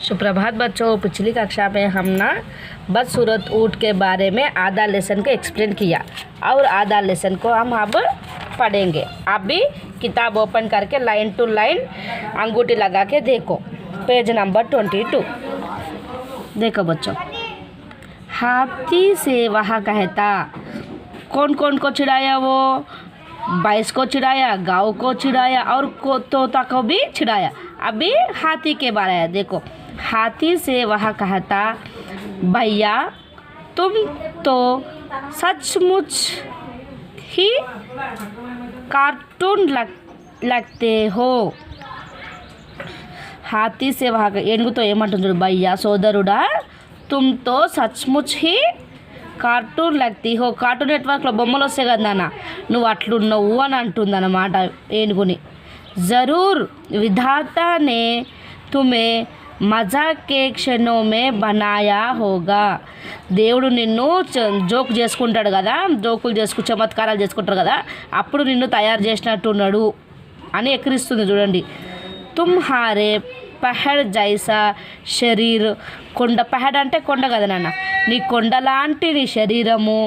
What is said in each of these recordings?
सुप्रभात बच्चों। पिछली कक्षा में हम ना बदसूरत ऊँट के बारे में आधा लेसन को एक्सप्लेन किया और आधा लेसन को हम अब पढ़ेंगे। आप भी किताब ओपन करके लाइन टू लाइन अंगूठी लगा के देखो। पेज नंबर 22 देखो बच्चों। हाथी से वह कहता, कौन कौन को चिढ़ाया? वो भैंस को चिढ़ाया, गाँव को चिढ़ाया और तोता को भी चिढ़ाया। अभी हाथी के बारे में देखो। हाथी से वह कहता, भैया तुम तो सचमुच ही कार्टून लगते हो। हाथी से वह ఏనుగుతో ఏమంటుంది? భయ్యా సోదరుడా, तुम तो सचमुच ही కార్టూన్ లగ్తీ హో. కార్టూన్ నెట్వర్క్లో బొమ్మలు వస్తాయి కదా నాన్న, నువ్వు అట్లున్నావు అని అంటుంది అన్నమాట ఏనుగుని. జరూర్ విధాతా నే తుమే మజాక్ కే క్షణో మే బనాయా హోగా. దేవుడు నిన్ను జోక్ చేసుకుంటాడు కదా, జోకులు చమత్కారాలు చేసుకుంటారు కదా, అప్పుడు నిన్ను తయారు చేసినట్టున్నాడు అని ఎక్కిరిస్తుంది చూడండి. తుమ్హారే పహడ్ జైసా శరీర్, కొండ పహడ్ అంటే కొండ కదా నాన్న, నీ కొండ లాంటి నీ శరీరము.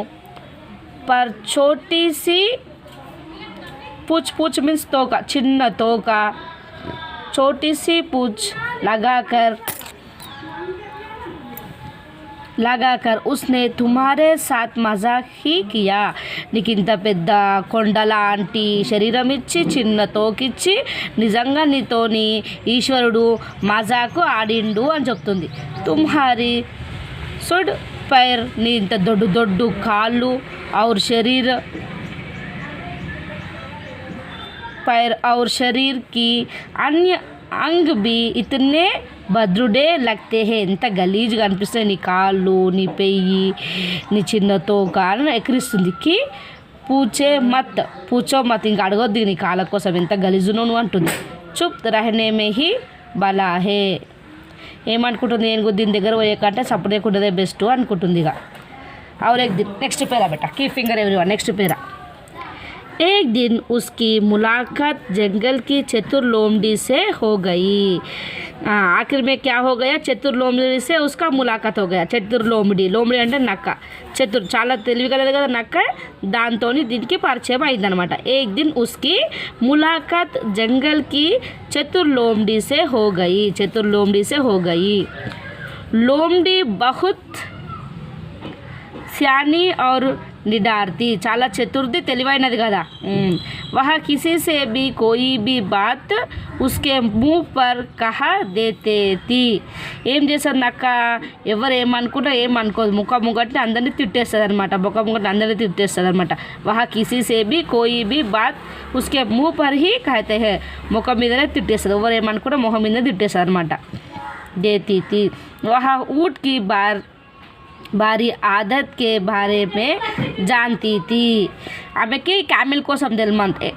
పర్ చోటీసి పూచ్, పూచ్ మీన్స్ తోక, చిన్న తోక. చోటీసి పూచ్ लगाकर उसने तुम्हारे साथ मजाक ही किया. నీకు ఇంత పెద్ద కొండ లాంటి శరీరం ఇచ్చి చిన్న తోకిచ్చి నిజంగా నీతోని ఈశ్వరుడు మజాకు ఆడిండు అని చెప్తుంది. తుమ్హారీ సుడ్ పైర్, నీ ఇంత దొడ్డు దొడ్డు కాళ్ళు और पैर और शरीर की अन्य अंग भी इतने భద్రుడే లగ్తే హే. ఎంత గలీజ్గా అనిపిస్తాయి నీ కాళ్ళు, నీ పెయ్యి, నీ చిన్న తోక అని ఎక్కిరిస్తుంది. కి పూచే మత్, పూచో మత్, ఇంకా అడగొద్దు నీ కాళ్ళ కోసం, ఎంత గలీజును నువ్వు అంటుంది. చుప్ రహనే మే హీ బలా హే. ఏమనుకుంటుంది ఏనుగు? దీని దగ్గర పోయేకంటే సపరేకుండదే బెస్ట్ అనుకుంటుంది. ఇక और एक दिन नेक्स्ट पेरा बेटा, की फिंगर एवरीवन. नेक्स्ट पेरा. एक दिन उसकी मुलाकात जंगल की चतुर लोमड़ी से हो गई. आखिर में क्या हो गया? चतुर लोमड़ी से उसका मुलाकात हो गया. చతుర్ లోమిడి, లోమిడి అంటే నక్క. చతుర్ చాలా తెలివిగలదు కదా నక్క, దాంతో దీనికి పరిచయం అయిందనమాట. एक दिन उसकी मुलाकात जंगल की चतुर लोमड़ी से हो गई. चतुर लोमड़ी से हो गई. लोमड़ी बहुत सियानी और निडारती, చాలా చతుర్ది తెలివైనది కదా. वह किसी से भी कोई भी बात उसके मुँह पर कहा देते थी. ఏం చేస్తుంది అక్క? ఎవరు ఏమనుకున్నా ఏమనుకోదు, ముఖముగట్ని అందరినీ తిట్టేస్తుంది అనమాట. ముఖముగట్ని అందరినీ తిట్టేస్తుంది అనమాట. वह किसी से भी कोई भी बात उसके मुँह पर ही कहते हैं. ముఖం మీదనే తిట్టేస్తుంది, ఎవరు ఏమనుకున్నా ముఖం మీదనే తిట్టేస్తుంది అనమాట. देती थी. वह ऊँट की భారీ ఆదత్ కే బారే మే జాన్తీ థీ. ఆమెకి క్యామిల్ కోసం తెలుమంటే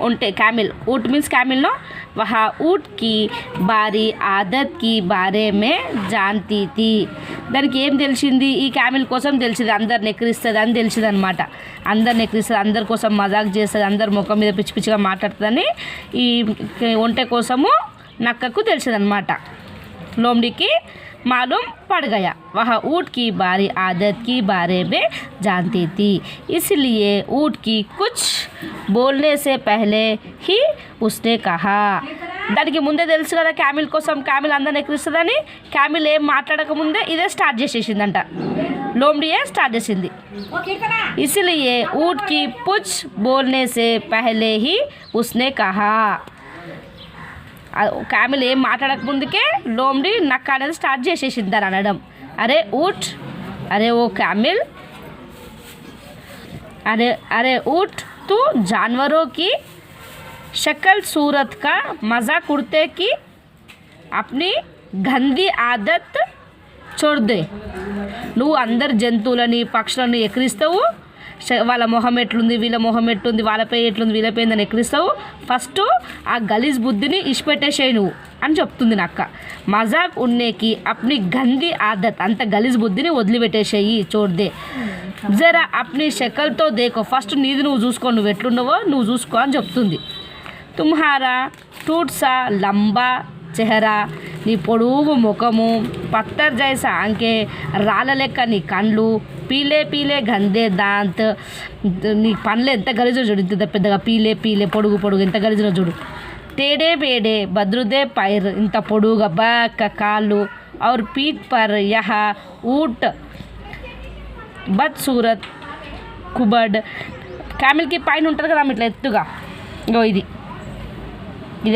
ఉంటే క్యామిల్, ఊట్ మీన్స్ క్యామిల్నో. వహ ఊట్ కి భారీ ఆదత్ కి బారే మే జాన్తీ థీ. దానికి ఏం తెలిసింది? ఈ క్యామిల్ కోసం తెలిసింది, అందరిని ఎక్కిరిస్తుంది అని తెలిసింది అనమాట. అందరిని ఎక్కిరిస్తుంది, అందరి కోసం మజాక్ చేస్తుంది, అందరి ముఖం మీద పిచ్చి పిచ్చిగా మాట్లాడుతుందని ఈ ఒంటె కోసము నక్కకు తెలిసింది అనమాట. లోమ్డికి मालूम पड़ गया. वह ऊँट की बारी आदत की बारे में जानती थी, इसलिए ऊँट की कुछ बोलने से पहले ही उसने कहा. దానికి ముందే తెలుసు కదా క్యామిల్ కోసం, క్యామిల్ అందరిని ఎక్కిరిస్తుందని. క్యామిల్ ఏం మాట్లాడక ముందే ఇదే స్టార్ట్ చేసేసిందంట, లోమ్డియే స్టార్ట్ చేసింది. इसलिए ऊँट की कुछ बोलने से पहले ही उसने कहा. క్యామిల్ ఏం మాట్లాడక ముందుకే లోమ్డి నక్క అనేది స్టార్ట్ చేసేసింది అని అనడం. అరే ఊట్, అరే ఓ క్యామిల్, अरे अरे ऊँट, तू जानवरों की शक्ल सूरत का मजाक उड़ते की अपनी गंदी आदत छोड़ दे. నువ్వు అందరు జంతువులని పక్షులను ఎక్కిరిస్తావు, వాళ్ళ మొహం ఎట్లుంది, వీళ్ళ మొహం ఎట్లుంది, వాళ్ళపై ఎట్లుంది, వీళ్ళపై అని ఎక్కిరిస్తావు. ఫస్ట్ ఆ గలీజ్ బుద్ధిని ఇష్టపెట్టేసేయి నువ్వు అని చెప్తుంది నక్క. మజాక్ ఉన్నేకి అప్ని గంది ఆదత్, అంత గలీజ్ బుద్ధిని వదిలిపెట్టేసేయి, చూడదే. జరా అప్ని షకల్తో దేకో, ఫస్ట్ నీది నువ్వు చూసుకో, నువ్వు ఎట్లున్నావో నువ్వు చూసుకో అని చెప్తుంది. తుమ్హారా టూట్ సా లంబా చెహరా, నీ పొడుగు ముఖము, పత్తర్ జైసా ఆంకే, రాళ్ళ లెక్క నీ కండ్లు, పీలే పీలే గందే దాంత్, నీ పండ్లు ఎంత గలీజో చూడు, ఇంత పెద్దగా పీలే పీలే పొడుగు పొడుగు ఎంత గలీజో చూడు. టేడే పేడే బద్రుదే పైర్, ఇంత పొడుగా బక్క కాళ్ళు. और पीठ पर यह ऊँट బద్సూరత్ కుబడ్, క్యామిల్కి పైన ఉంటుంది కదా ఇట్లా ఎత్తుగా, ఇగో ఇది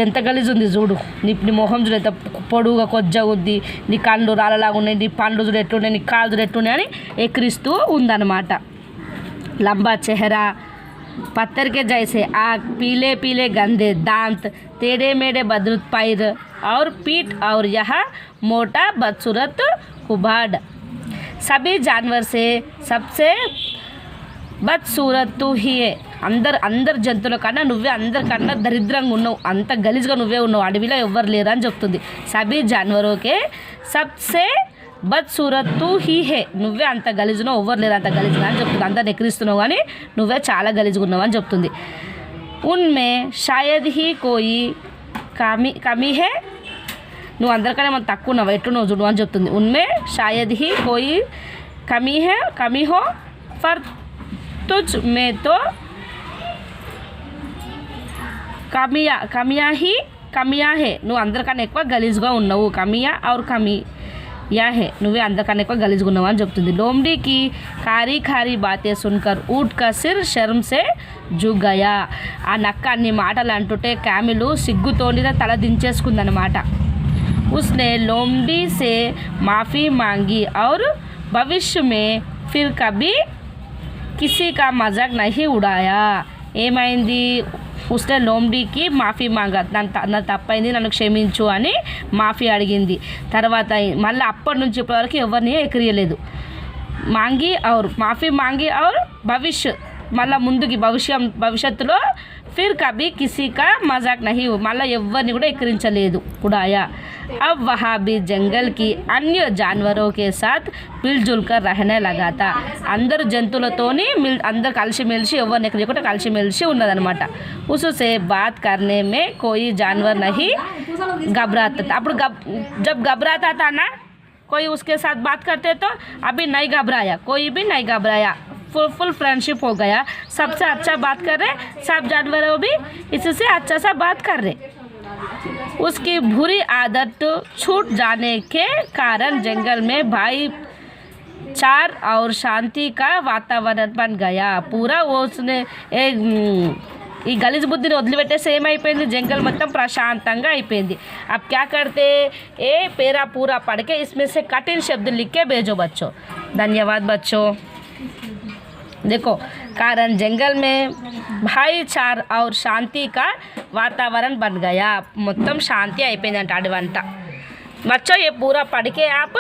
ఎంత గలీజు ఉంది చూడు. నీ మొహం చూడు ఎంత పొడుగా కొజ్జగా ఉంది, నీ కళ్ళు రాళ్ళలాగా ఉన్నాయి, నీ పండ్లు చూడు ఎట్లున్నాయి, నీ కాళ్ళు చూడు ఎట్లున్నాయి అని ఎక్కిరిస్తూ ఉందన్నమాట. లంబా చెహరా पत्थर के जैसे आग, पीले पीले गंदे दांत, टेढ़े मेढ़े बदरुत पैर और पीठ और यह मोटा बदसूरत कुबाड़. सभी जानवर से सबसे బద్సూరత్ తూ హియే, అందరు జంతువుల కన్నా నువ్వే అందరికన్నా దరిద్రంగా ఉన్నావు, అంత గలీజ్గా నువ్వే ఉన్నావు, అడవిలో ఎవ్వరు లేరు అని చెప్తుంది. సబీ జాన్వరోకే సబ్సే బద్సూరత్ తూ హీ హే, నువ్వే అంత గలీజునో ఎవ్వరు లేరు అంత గలీజ్గా అని చెప్తుంది. అందరిని ఎక్కిరిస్తున్నావు కానీ నువ్వే చాలా గలీజ్గా ఉన్నావు అని చెప్తుంది. ఉన్మే షాయద్ హీ కోయి కమీ హే, నువ్వు అందరికన్నా మనం తక్కువ ఉన్నావు ఎట్లు నువ్వు చూడు అని చెప్తుంది. ఉన్మే షాయద్ హీ కోయి కమీ హో ఫర్ तुझ में तो కమియా హే, నువ్వు అందరికన్నా ఎక్కువ గలీజ్గా ఉన్నావు. కమియా ఔర్ కమియా హే, నువ్వే అందరికన్నా ఎక్కువ గలీజ్గా ఉన్నావు అని చెప్తుంది. లోమ్డీకి ఖారీ ఖారీ బాతే సున్కర్ ఊట్ కా సిర్ శర్మ్ సే జుగ్ గయా, ఆ నక్క అన్ని మాటలు అంటుంటే క్యామిలు సిగ్గుతోని తల దించేసుకుందనమాట. ఉస్నే లోమ్డీ సే మాఫీ మాంగి ఔర్ భవిష్య మే ఫిర్ కభీ కిసీ కా మజాక్ నహీ ఉడాయా. ఏమైంది, ఉస్నే లోమ్డీకి మాఫీ మాంగా, నా తప్పైంది నన్ను క్షమించు అని మాఫీ అడిగింది. తర్వాత మళ్ళీ అప్పటి నుంచి ఇప్పటివరకు ఎవరిని ఎక్కిరియలేదు. మాంగి ఔర్ మాఫీ మాంగి ఔర్ భవిష్య, మళ్ళీ ముందుకి భవిష్యత్తులో ఫిర్ కభీ కిసీ కా మజాక్ నహీ, మళ్ళీ ఎవరిని కూడా ఎక్కిరించలేదు ఉడాయా. अब वहाँ भी जंगल की अन्य जानवरों के साथ मिलजुल कर रहने लगा था. అందరు జంతువులతోని అందరు కలిసిమెలిసి ఎవరిని ఎక్కడికో కలిసిమెలిసి ఉన్నదనమాట. उससे बात करने में कोई जानवर नहीं घबराता था. అప్పుడు जब घबराता था ना कोई उसके साथ बात करते तो अभी नहीं घबराया, कोई भी नहीं घबराया, फुल फ्रेंडशिप हो गया, सबसे अच्छा बात कर रहे, सब जानवरों भी इससे अच्छा सा बात कर रहे. उसकी बुरी आदत छूट जाने के कारण जंगल में भाईचार और शांति का वातावरण बन गया. पूरा उसने ఈ గలీజ్ బుద్ధిని వదిలిపెట్టేసి ఏమైపోయింది, జంగల్ మొత్తం ప్రశాంతంగా అయిపోయింది. अब क्या करते, ए पेरा पूरा पढ़ के इसमें से कठिन शब्द लिख के भेजो बच्चों. धन्यवाद बच्चों. देखो, कारण जंगल में भाईचार और शांति का वातावरण बन गया, మొత్తం శాంతి అయిపోయిందంట అడవంతా. बच्चों ये पूरा पढ़ के आप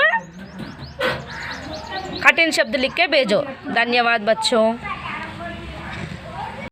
कठिन शब्द लिख के भेजो. धन्यवाद बच्चों.